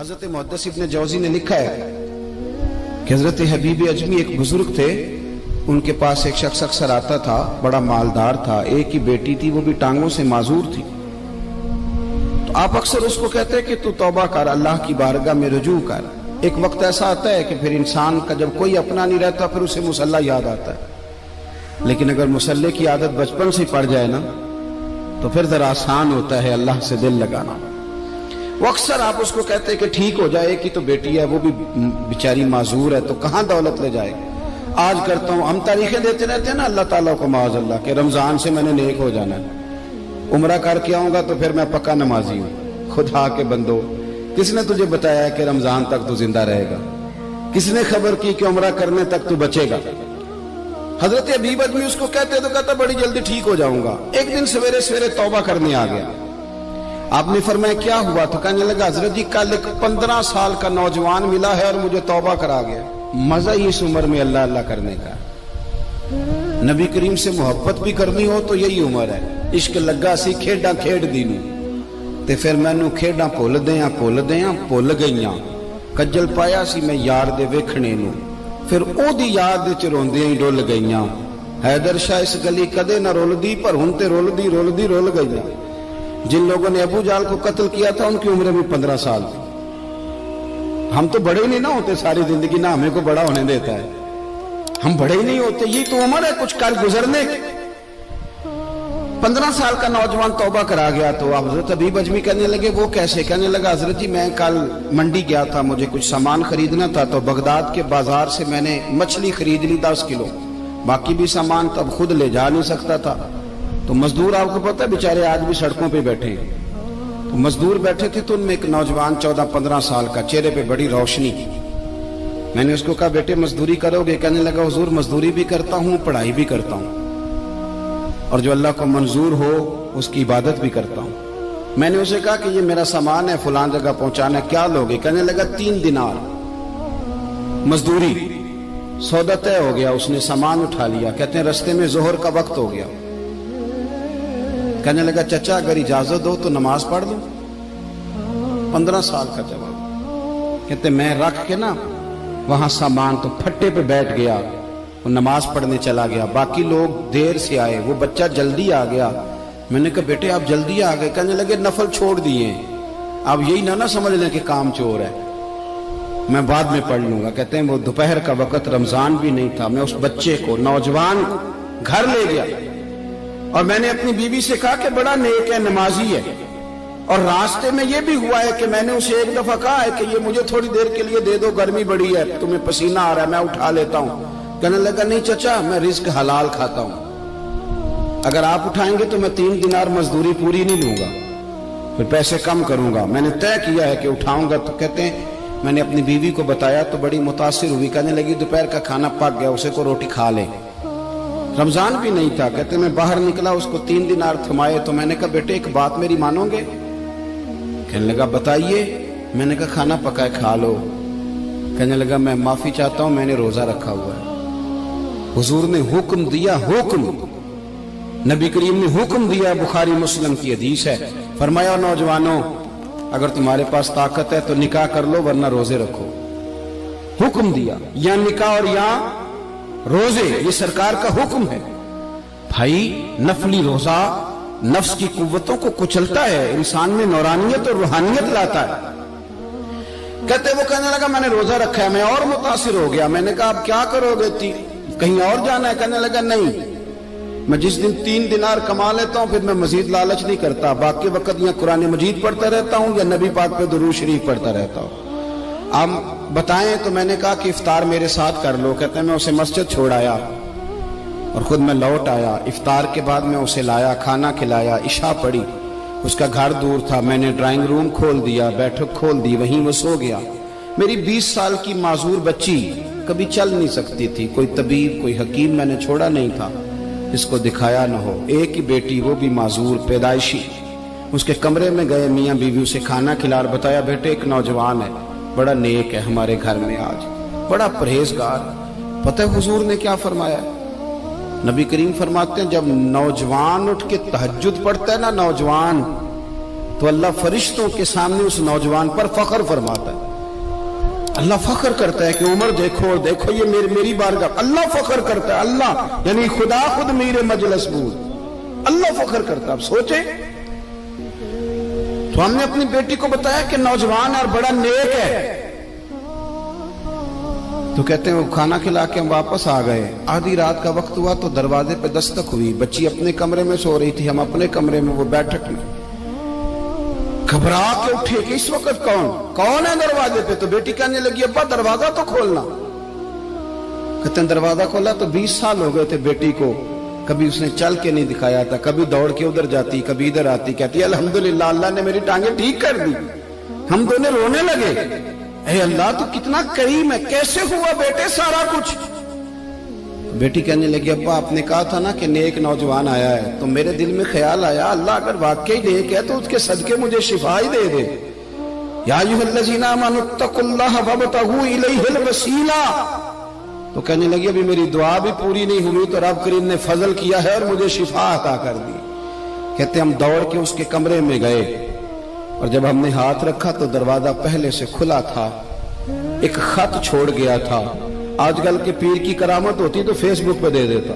حضرت محدث ابن جوزی نے لکھا ہے کہ حضرت حبیب اجمی ایک بزرگ تھے، ان کے پاس ایک شخص اکثر آتا تھا، بڑا مالدار تھا، ایک ہی بیٹی تھی، وہ بھی ٹانگوں سے معذور تھی۔ تو آپ اکثر اس کو کہتے کہ تو توبہ کر، اللہ کی بارگاہ میں رجوع کر۔ ایک وقت ایسا آتا ہے کہ پھر انسان کا جب کوئی اپنا نہیں رہتا پھر اسے مصلی یاد آتا ہے، لیکن اگر مصلی کی عادت بچپن سے پڑ جائے نا تو پھر ذرا آسان ہوتا ہے اللہ سے دل لگانا۔ وہ اکثر آپ اس کو کہتے کہ ٹھیک ہو جائے کہ تو بیٹی ہے، وہ بھی بیچاری معذور ہے، تو کہاں دولت لے جائے گی۔ آج کرتا ہوں، ہم تاریخیں دیتے رہتے ہیں نا اللہ تعالیٰ کو معاذ اللہ کہ رمضان سے میں نے نیک ہو جانا ہے، عمرہ کر کے آؤں گا تو پھر میں پکا نمازی ہوں۔ خدا کے بندو، کس نے تجھے بتایا کہ رمضان تک تو زندہ رہے گا؟ کس نے خبر کی کہ عمرہ کرنے تک تو بچے گا؟ حضرت حبیب اجمی اس کو کہتے تو کہتا بڑی جلدی ٹھیک ہو جاؤں گا۔ ایک دن سویرے سویرے توبہ کرنے آ گیا۔ آپ نے فرمایا کیا ہوا؟ تو کہنے لگا حضرت جی کل ایک 15 سال کا نوجوان ملا ہے اور مجھے توبہ کرا گیا۔ مزہ ہی اس عمر میں اللہ اللہ کرنے کا، نبی کریم سے محبت بھی کرنی ہو تو یہی عمر ہے۔ عشق لگا سی کھیڈاں کھیڈ دینوں تے پھر مینوں کھیڈاں بھول گئیاں، کجل پایا سی میں یار دے ویکھنے نوں، پھر او دی یاد وچ روندیاں ہی ڈل گئیاں۔ حیدر شاہ اس گلی کدے نہ رولدی پر ہن تے رولدی رول گئیاں۔ جن لوگوں نے ابو جال کو قتل کیا تھا ان کی عمر بھی 15 سال تھی۔ ہم تو بڑے ہی نہیں نہ ہوتے ساری زندگی، نہ ہمیں کو بڑا ہونے دیتا ہے، ہم بڑے ہی نہیں ہوتے، یہ تو عمر ہے کچھ کر گزرنے کی۔ 15 سال کا نوجوان توبہ کرا گیا تو حضرت حبیب اجمی کہنے لگے وہ کیسے؟ کہنے لگا حضرت جی میں کل منڈی گیا تھا، مجھے کچھ سامان خریدنا تھا، تو بغداد کے بازار سے میں نے مچھلی خرید لی 10 کلو، باقی بھی سامان تب خود لے جا نہیں سکتا تھا۔ تو مزدور آپ کو پتہ ہے بیچارے آج بھی سڑکوں پہ بیٹھے ہیں، تو مزدور بیٹھے تھے تو ان میں ایک نوجوان 14-15 سال کا، چہرے پہ بڑی روشنی۔ میں نے اس کو کہا بیٹے مزدوری کرو گے؟ کہنے لگا حضور مزدوری بھی کرتا ہوں، پڑھائی بھی کرتا ہوں، اور جو اللہ کو منظور ہو اس کی عبادت بھی کرتا ہوں۔ میں نے اسے کہا کہ یہ میرا سامان ہے فلان جگہ پہنچانا، کیا لوگے؟ کہنے لگا 3 دینار مزدوری۔ سودا طے ہو گیا، اس نے سامان اٹھا لیا۔ کہتے ہیں رستے میں ظہر کا وقت ہو گیا، کہنے لگا چچا اگر اجازت دو تو نماز پڑھ دوں۔ 15 سال کا جواب۔ کہتے میں رکھ کے نا وہاں سامان تو پھٹے پہ بیٹھ گیا، وہ نماز پڑھنے چلا گیا، باقی لوگ دیر سے آئے، وہ بچہ جلدی آ گیا۔ میں نے کہا بیٹے آپ جلدی آ گئے؟ کہنے لگے نفل چھوڑ دیے، آپ یہی نہ سمجھ لیں کہ کام چور ہے، میں بعد میں پڑھ لوں گا۔ کہتے ہیں وہ دوپہر کا وقت، رمضان بھی نہیں تھا، میں اس بچے کو نوجوان گھر لے گیا اور میں نے اپنی بیوی سے کہا کہ بڑا نیک ہے، نمازی ہے، اور راستے میں یہ بھی ہوا ہے کہ میں نے اسے ایک دفعہ کہا ہے کہ یہ مجھے تھوڑی دیر کے لیے دے دو، گرمی بڑی ہے، تمہیں پسینہ آ رہا ہے، میں اٹھا لیتا ہوں۔ کہنے لگا نہیں چچا میں رزق حلال کھاتا ہوں، اگر آپ اٹھائیں گے تو میں 3 دینار مزدوری پوری نہیں لوں گا، پھر پیسے کم کروں گا، میں نے طے کیا ہے کہ اٹھاؤں گا۔ تو کہتے ہیں میں نے اپنی بیوی کو بتایا تو بڑی متاثر ہوئی، کہنے لگی دوپہر کا کھانا پک گیا، اسے کو روٹی کھا لے، رمضان بھی نہیں تھا۔ کہتے میں باہر نکلا، اس کو 3 دینار تھمائے، تو میں نے کہا بیٹے ایک بات میری مانو گے؟ کہنے لگا بتائیے۔ میں نے کہا کھانا پکائے کھا لو۔ کہنے لگا میں معافی چاہتا ہوں، میں نے روزہ رکھا ہوا ہے۔ حضور نے حکم دیا، حکم نبی کریم نے حکم دیا، بخاری مسلم کی حدیث ہے، فرمایا نوجوانوں اگر تمہارے پاس طاقت ہے تو نکاح کر لو ورنہ روزے رکھو۔ حکم دیا، یا نکاح اور یا روزے، یہ سرکار کا حکم ہے۔ بھائی نفلی روزہ نفس کی قوتوں کو کچلتا ہے، انسان میں نورانیت اور روحانیت لاتا ہے۔ کہتے وہ کہنے لگا میں نے روزہ رکھا ہے، میں اور متاثر ہو گیا۔ میں نے کہا اب کیا کرو گے؟ کہیں اور جانا ہے؟ کہنے لگا نہیں، میں جس دن 3 دینار کما لیتا ہوں پھر میں مزید لالچ نہیں کرتا، باقی وقت یا قرآن مجید پڑھتا رہتا ہوں یا نبی پاک پہ درود شریف پڑھتا رہتا ہوں۔ آپ بتائیں؟ تو میں نے کہا کہ افطار میرے ساتھ کر لو۔ کہتے ہیں میں اسے مسجد چھوڑ آیا اور خود میں لوٹ آیا، افطار کے بعد میں اسے لایا، کھانا کھلایا، عشاء پڑھی، اس کا گھر دور تھا، میں نے ڈرائنگ روم کھول دیا، بیٹھک کھول دی، وہیں وہ سو گیا۔ میری 20 سال کی معذور بچی کبھی چل نہیں سکتی تھی، کوئی طبیب کوئی حکیم میں نے چھوڑا نہیں تھا اس کو دکھایا نہ ہو۔ ایک ہی بیٹی، وہ بھی معذور پیدائشی، اس کے کمرے میں گئے، میاں بیوی اسے کھانا کھلا اور بتایا بیٹے ایک نوجوان ہے، بڑا نیک ہے ہمارے گھر میں، آج بڑا پرہیزگار۔ پتہ ہے حضور نے کیا فرمایا؟ نبی کریم فرماتے ہیں جب نوجوان اٹھ کے تہجد پڑھتا ہے نا، نوجوان تو اللہ فرشتوں کے سامنے اس نوجوان پر فخر فرماتا ہے. اللہ فخر کرتا ہے کہ عمر دیکھو دیکھو یہ میری بارگاہ. اللہ فخر کرتا ہے, اللہ یعنی خدا خود میرے مجلس بود, اللہ فخر کرتا ہے. اب سوچے, تو ہم نے اپنی بیٹی کو بتایا کہ نوجوان اور بڑا نیک ہے, تو کہتے ہیں وہ کھانا کھلا کے ہم واپس آ گئے. آدھی رات کا وقت ہوا تو دروازے پہ دستک ہوئی. بچی اپنے کمرے میں سو رہی تھی, ہم اپنے کمرے میں, وہ بیٹھک میں. گھبرا کے اٹھے کہ اس وقت کون ہے دروازے پہ؟ تو بیٹی کہنے لگی ابا دروازہ تو کھولنا. کہتے ہیں دروازہ کھولا تو 20 سال ہو گئے تھے بیٹی کو, کبھی اس نے چل کے نہیں دکھایا تھا, کبھی دوڑ کے ادھر جاتی کبھی ادھر آتی. کہتی ہے الحمدللہ اللہ نے میری ٹانگیں ٹھیک کر دی. ہم دونوں رونے لگے, اے اللہ تو کتنا کریم ہے, کیسے ہوا بیٹے سارا کچھ؟ بیٹی کہنے لگی ابا آپ نے کہا تھا نا کہ نیک نوجوان آیا ہے, تو میرے دل میں خیال آیا اللہ اگر واقعی نیک ہے تو اس کے صدقے مجھے شفا ہی دے دے. یا ایھا الذین آمنوا اتقوا اللہ وابتغوا الیہ الوسیلہ. تو کہنے لگی ابھی میری دعا بھی پوری نہیں ہوئی تو رب کریم نے فضل کیا ہے اور مجھے شفا عطا کر دی. کہتے ہم دوڑ کے اس کے کمرے میں گئے, اور جب ہم نے ہاتھ رکھا تو دروازہ پہلے سے کھلا تھا, ایک خط چھوڑ گیا تھا. آج کل کے پیر کی کرامت ہوتی تو فیس بک پہ دے دیتا,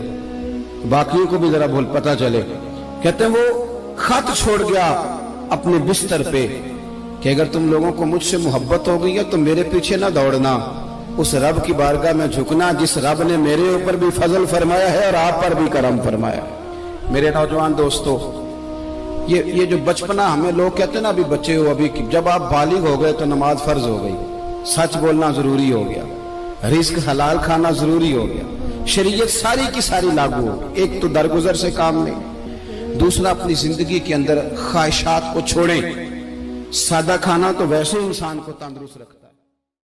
باقیوں کو بھی ذرا بھول پتا چلے. کہتے ہیں وہ خط چھوڑ گیا اپنے بستر پہ کہ اگر تم لوگوں کو مجھ سے محبت ہو گئی ہے تو میرے پیچھے نہ دوڑنا, اس رب کی بارگاہ میں جھکنا جس رب نے میرے اوپر بھی فضل فرمایا ہے اور آپ پر بھی کرم فرمایا. میرے نوجوان دوستو, یہ جو بچپنا ہمیں لوگ کہتے ہیں نا ابھی بچے ہو, ابھی جب آپ بالغ ہو گئے تو نماز فرض ہو گئی, سچ بولنا ضروری ہو گیا, رزق حلال کھانا ضروری ہو گیا, شریعت ساری کی ساری لاگو ہو. ایک تو درگزر سے کام لیں, دوسرا اپنی زندگی کے اندر خواہشات کو چھوڑیں. سادہ کھانا تو ویسے انسان کو تندرست رکھتا ہے.